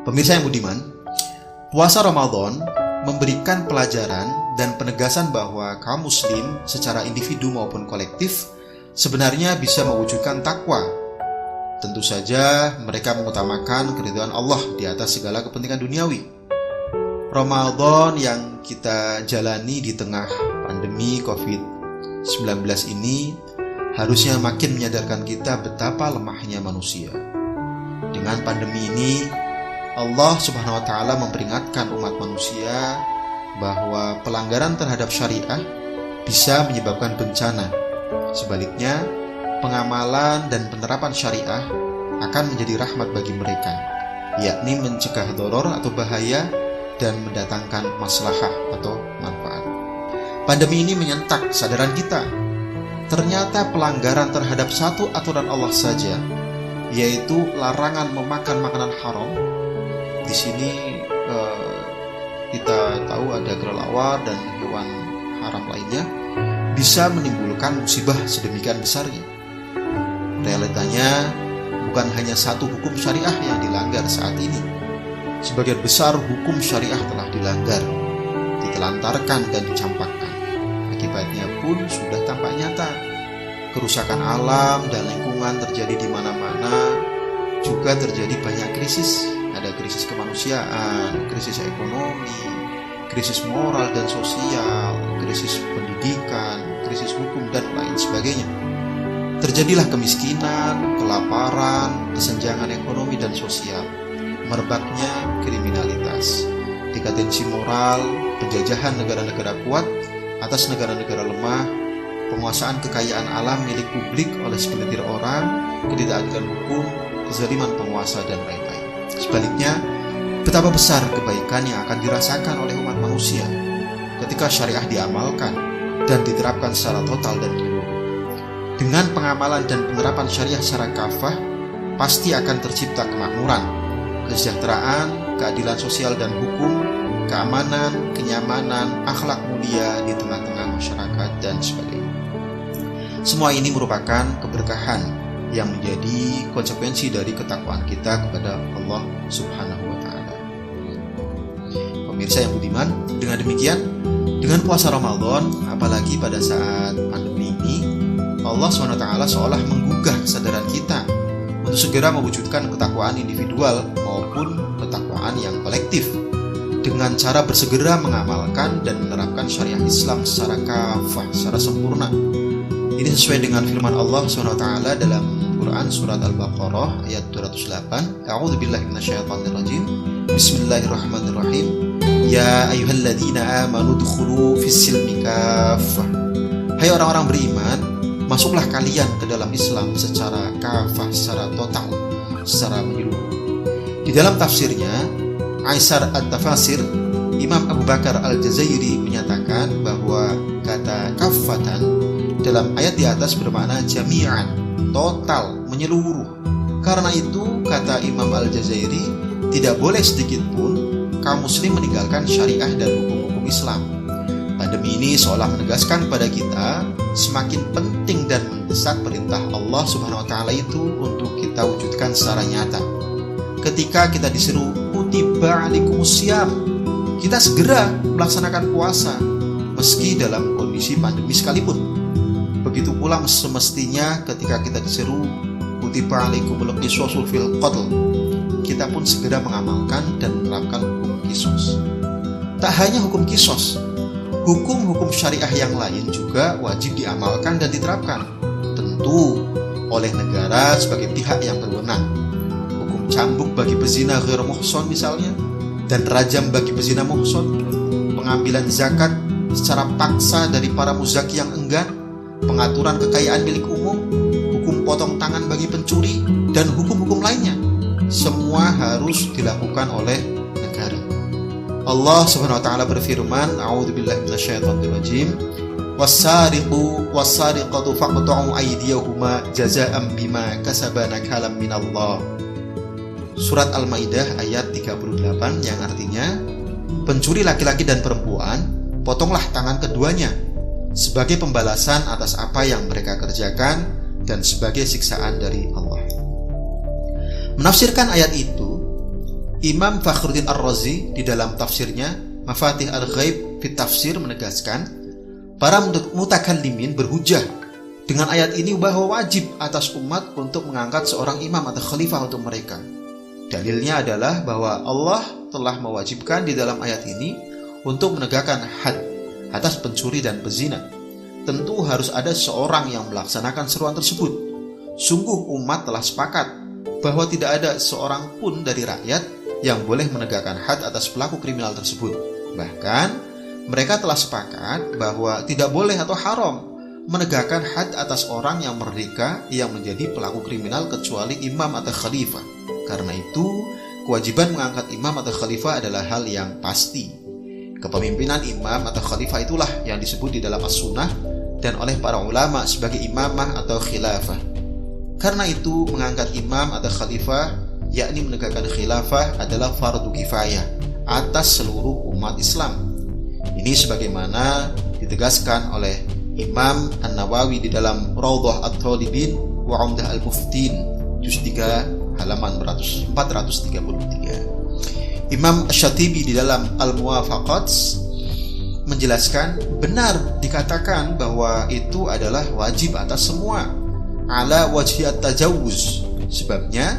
Pemirsa yang budiman, puasa Ramadan memberikan pelajaran dan penegasan bahwa kaum muslim secara individu maupun kolektif sebenarnya bisa mewujudkan takwa. Tentu saja mereka mengutamakan keridhaan Allah di atas segala kepentingan duniawi. Ramadan yang kita jalani di tengah pandemi COVID-19 ini harusnya makin menyadarkan kita betapa lemahnya manusia. Dengan pandemi ini, Allah Subhanahu wa Ta'ala memperingatkan umat manusia bahwa pelanggaran terhadap syariah bisa menyebabkan bencana. Sebaliknya, pengamalan dan penerapan syariah akan menjadi rahmat bagi mereka, yakni mencegah doror atau bahaya dan mendatangkan maslahah atau manfaat. Pandemi ini menyentak kesadaran kita. Ternyata pelanggaran terhadap satu aturan Allah saja, yaitu larangan memakan makanan haram. Di sini kita tahu ada kelelawar dan hewan haram lainnya bisa menimbulkan musibah sedemikian besarnya. Realitanya bukan hanya satu hukum syariah yang dilanggar saat ini. Sebagian besar hukum syariah telah dilanggar, ditelantarkan dan dicampakkan. Akibatnya pun sudah tampak nyata. Kerusakan alam dan lingkungan terjadi di mana-mana. Juga terjadi banyak krisis. Ada krisis kemanusiaan, krisis ekonomi, krisis moral dan sosial, krisis pendidikan, krisis hukum, dan lain sebagainya. Terjadilah kemiskinan, kelaparan, kesenjangan ekonomi dan sosial, merebaknya kriminalitas, dekadensi moral, penjajahan negara-negara kuat atas negara-negara lemah, penguasaan kekayaan alam milik publik oleh segelintir orang, ketidakadilan hukum, kezaliman penguasa, dan lain-lain. Sebaliknya, betapa besar kebaikan yang akan dirasakan oleh umat manusia ketika syariah diamalkan dan diterapkan secara total dan menyeluruh. Dengan pengamalan dan penerapan syariah secara kafah, pasti akan tercipta kemakmuran, kesejahteraan, keadilan sosial dan hukum, keamanan, kenyamanan, akhlak mulia di tengah-tengah masyarakat, dan sebagainya. Semua ini merupakan keberkahan yang menjadi konsekuensi dari ketakwaan kita kepada Allah Subhanahu wa Ta'ala. Pemirsa yang budiman, dengan demikian, dengan puasa Ramadan, apalagi pada saat pandemi ini, Allah Subhanahu wa Ta'ala seolah menggugah kesadaran kita untuk segera mewujudkan ketakwaan individual maupun ketakwaan yang kolektif dengan cara bersegera mengamalkan dan menerapkan syariah Islam secara kafah, secara sempurna. Ini sesuai dengan firman Allah SWT dalam Quran surat Al-Baqarah ayat 208. A'udzubillahi minasyaitonirrajim. Bismillahirrahmanirrahim. Ya ayyuhalladzina amanu dukhulu fis-silmi kaffah. Hai orang-orang beriman, masuklah kalian ke dalam Islam secara kafah, secara total, secara menyeluruh. Di dalam tafsirnya, Aisar At-Tafasir, Imam Abu Bakar Al-Jazairi menyatakan bahwa kata kaffatan dalam ayat di atas bermakna jami'an, total, menyeluruh. Karena itu, kata Imam Al-Jazairi, tidak boleh sedikit pun kaum muslim meninggalkan syariah dan hukum-hukum Islam. Pandemi ini seolah menegaskan kepada kita semakin penting dan mendesak perintah Allah Subhanahu wa Ta'ala itu untuk kita wujudkan secara nyata. Ketika kita disuruh kutiba alaikumusiyam, kita segera melaksanakan puasa meski dalam kondisi pandemi sekalipun. Begitu pula semestinya ketika kita diseru kutiba alaikumul qisasul fil qatl, kita pun segera mengamalkan dan menerapkan hukum qisas. Tak hanya hukum qisas, hukum-hukum syariah yang lain juga wajib diamalkan dan diterapkan, tentu oleh negara sebagai pihak yang berwenang. Hukum cambuk bagi pezina ghair muhson misalnya, dan rajam bagi pezina muhson, pengambilan zakat secara paksa dari para muzaki yang enggan, pengaturan kekayaan milik umum, hukum potong tangan bagi pencuri, dan hukum-hukum lainnya. Semua harus dilakukan oleh negara. Allah Subhanahu wa Ta'ala berfirman, A'udzubillahi minasyaitonirrajim, Was-sariqu was-sariqatu faqta'u aydiyahuma jazaa'an bima kasaba nakalam minallah. Surat Al-Maidah ayat 38 yang artinya, pencuri laki-laki dan perempuan, potonglah tangan keduanya sebagai pembalasan atas apa yang mereka kerjakan dan sebagai siksaan dari Allah. Menafsirkan ayat itu, Imam Fakhruddin Ar-Razi di dalam tafsirnya Mafatih Al-Ghaib fit Tafsir menegaskan, para mutakallimin berhujjah dengan ayat ini bahwa wajib atas umat untuk mengangkat seorang imam atau khalifah untuk mereka. Dalilnya adalah bahwa Allah telah mewajibkan di dalam ayat ini untuk menegakkan had atas pencuri dan pezina. Tentu harus ada seorang yang melaksanakan seruan tersebut. Sungguh umat telah sepakat bahwa tidak ada seorang pun dari rakyat yang boleh menegakkan had atas pelaku kriminal tersebut. Bahkan mereka telah sepakat bahwa tidak boleh atau haram menegakkan had atas orang yang merdeka yang menjadi pelaku kriminal kecuali imam atau khalifah. Karena itu, kewajiban mengangkat imam atau khalifah adalah hal yang pasti. Kepemimpinan imam atau khalifah itulah yang disebut di dalam as-sunnah dan oleh para ulama sebagai imamah atau khilafah. Karena itu, mengangkat imam atau khalifah, yakni menegakkan khilafah, adalah fardu kifayah atas seluruh umat Islam. Ini sebagaimana ditegaskan oleh Imam An-Nawawi di dalam Raudhah At-Thalibin wa Umdah Al-Muftin juz 3 halaman 433. Imam Asy-Syatibi di dalam Al-Muwafaqat menjelaskan, benar dikatakan bahwa itu adalah wajib atas semua ala wajhi at-tajawuz. Sebabnya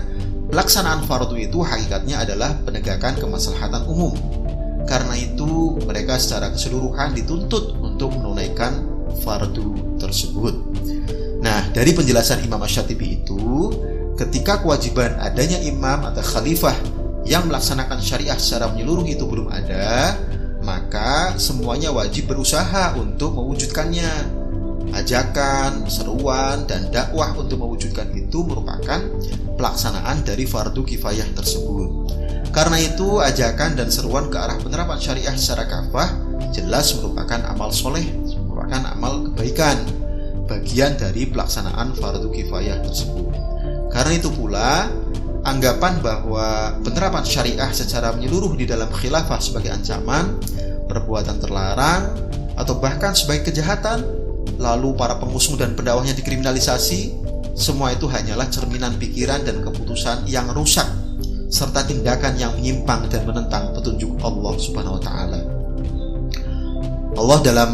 pelaksanaan fardu itu hakikatnya adalah penegakan kemaslahatan umum. Karena itu mereka secara keseluruhan dituntut untuk menunaikan fardu tersebut. Nah, dari penjelasan Imam Asy-Syatibi itu, ketika kewajiban adanya imam atau khalifah yang melaksanakan syariah secara menyeluruh itu belum ada, maka semuanya wajib berusaha untuk mewujudkannya. Ajakan, seruan, dan dakwah untuk mewujudkan itu merupakan pelaksanaan dari fardu kifayah tersebut. Karena itu, ajakan dan seruan ke arah penerapan syariah secara kafah jelas merupakan amal soleh, merupakan amal kebaikan, bagian dari pelaksanaan fardu kifayah tersebut. Karena itu pula, anggapan bahwa penerapan syariah secara menyeluruh di dalam khilafah sebagai ancaman, perbuatan terlarang, atau bahkan sebagai kejahatan, lalu para pengusung dan pendakwahnya dikriminalisasi, semua itu hanyalah cerminan pikiran dan keputusan yang rusak, serta tindakan yang menyimpang dan menentang petunjuk Allah Subhanahu wa Ta'ala. Allah dalam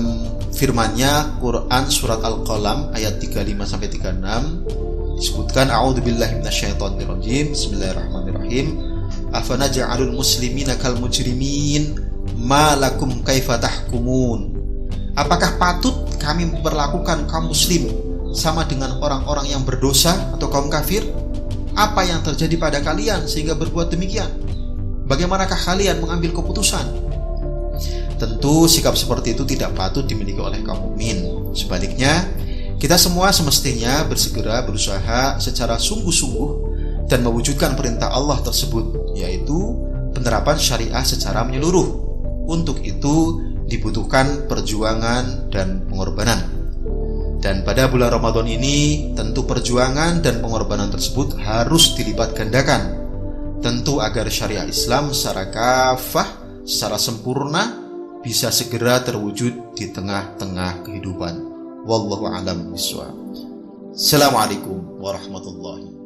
firman-Nya Quran surat Al-Qalam ayat 35-36 disebutkan, a'udzubillahi minasyaitonirrajim, bismillahirrahmanirrahim, afanaj'alul muslimina kal mujrimin ma lakum kaifa tahkumun. Apakah patut kami memperlakukan kaum muslim sama dengan orang-orang yang berdosa atau kaum kafir? Apa yang terjadi pada kalian sehingga berbuat demikian? Bagaimanakah kalian mengambil keputusan? Tentu sikap seperti itu tidak patut dimiliki oleh kaum mukmin. Sebaliknya, kita semua semestinya berusaha secara sungguh-sungguh dan mewujudkan perintah Allah tersebut, yaitu penerapan syariah secara menyeluruh. Untuk itu dibutuhkan perjuangan dan pengorbanan. Dan pada bulan Ramadan ini, tentu perjuangan dan pengorbanan tersebut harus dilipat gandakan. Tentu agar syariah Islam secara kafah, secara sempurna, bisa segera terwujud di tengah-tengah kehidupan. Wallahu a'lam bishawab. Assalamualaikum warahmatullahi